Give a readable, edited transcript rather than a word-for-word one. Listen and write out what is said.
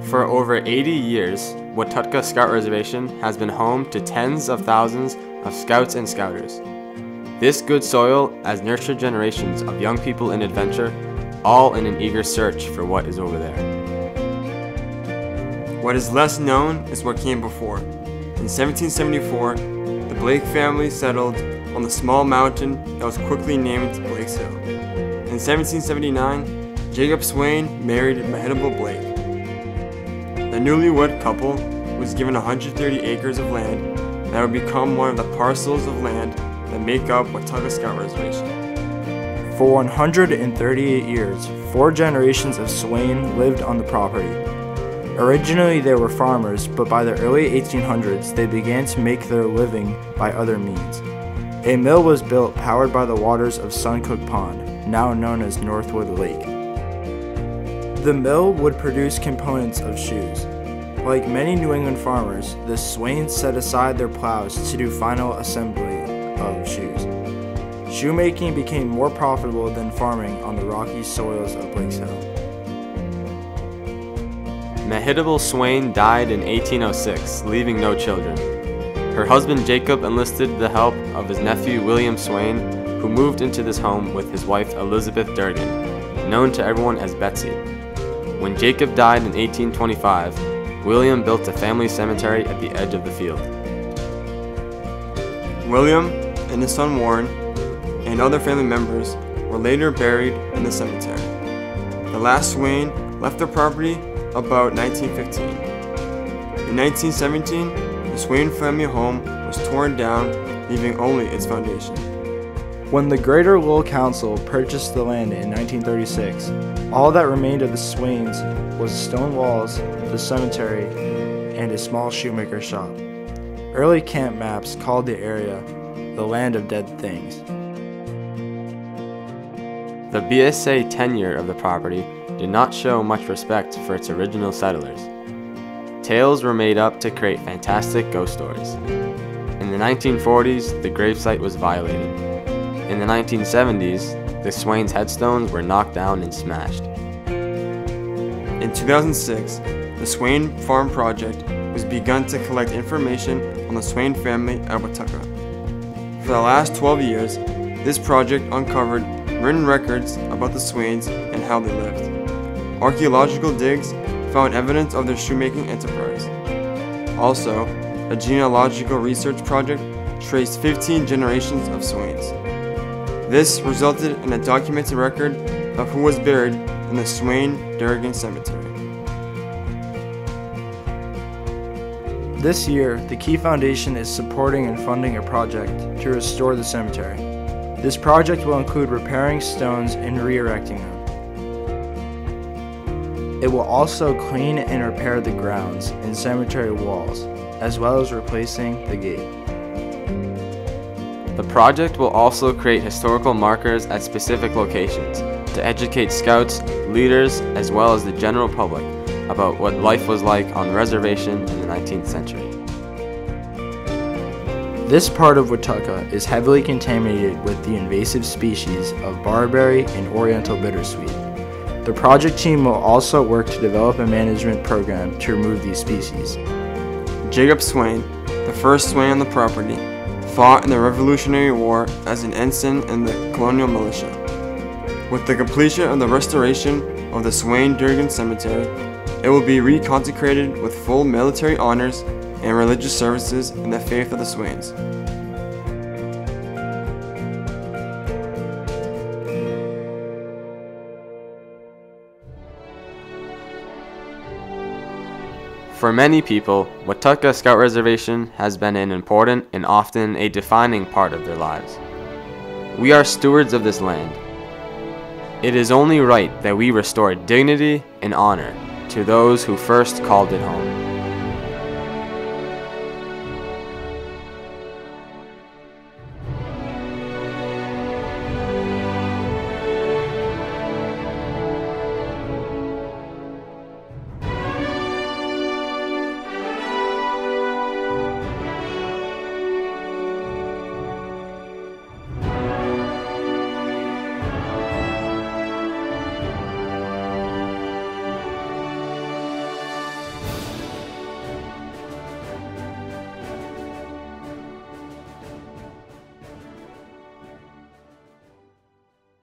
For over 80 years, Wah Tut Ca Scout Reservation has been home to tens of thousands of scouts and scouters. This good soil has nurtured generations of young people in adventure, all in an eager search for what is over there. What is less known is what came before. In 1774, the Blake family settled on the small mountain that was quickly named Blake's Hill. In 1779, Jacob Swain married Mehitable Blake. The newlywed couple was given 130 acres of land that would become one of the parcels of land that make up Wah Tut Ca Scout Reservation. For 138 years, 4 generations of Swain lived on the property. Originally they were farmers, but by the early 1800s they began to make their living by other means. A mill was built powered by the waters of Suncook Pond, now known as Northwood Lake. The mill would produce components of shoes. Like many New England farmers, the Swains set aside their plows to do final assembly of shoes. Shoemaking became more profitable than farming on the rocky soils of Blake's Hill. Mehitable Swain died in 1806, leaving no children. Her husband Jacob enlisted the help of his nephew William Swain, who moved into this home with his wife Elizabeth Durgan, known to everyone as Betsy. When Jacob died in 1825, William built a family cemetery at the edge of the field. William and his son Warren and other family members were later buried in the cemetery. The last Swain left the property about 1915. In 1917, the Swain family home was torn down, leaving only its foundation. When the Greater Lowell Council purchased the land in 1936, all that remained of the Swains was stone walls, the cemetery, and a small shoemaker shop. Early camp maps called the area the Land of Dead Things. The BSA tenure of the property did not show much respect for its original settlers. Tales were made up to create fantastic ghost stories. In the 1940s, the gravesite was violated. In the 1970s, the Swains' headstones were knocked down and smashed. In 2006, the Swain Farm Project was begun to collect information on the Swain family at Wah Tut Ca. For the last 12 years, this project uncovered written records about the Swains and how they lived. Archaeological digs found evidence of their shoemaking enterprise. Also, a genealogical research project traced 15 generations of Swains. This resulted in a documented record of who was buried in the Swain-Durgan Cemetery. This year, the Key Foundation is supporting and funding a project to restore the cemetery. This project will include repairing stones and re-erecting them. It will also clean and repair the grounds and cemetery walls, as well as replacing the gate. The project will also create historical markers at specific locations to educate scouts, leaders, as well as the general public about what life was like on the reservation in the 19th century. This part of Wah Tut Ca is heavily contaminated with the invasive species of barberry and oriental bittersweet. The project team will also work to develop a management program to remove these species. Jacob Swain, the first Swain on the property, fought in the Revolutionary War as an ensign in the colonial militia. With the completion of the restoration of the Swain-Durgan Cemetery, it will be reconsecrated with full military honors and religious services in the faith of the Swains. For many people, Wah Tut Ca Scout Reservation has been an important and often a defining part of their lives. We are stewards of this land. It is only right that we restore dignity and honor to those who first called it home.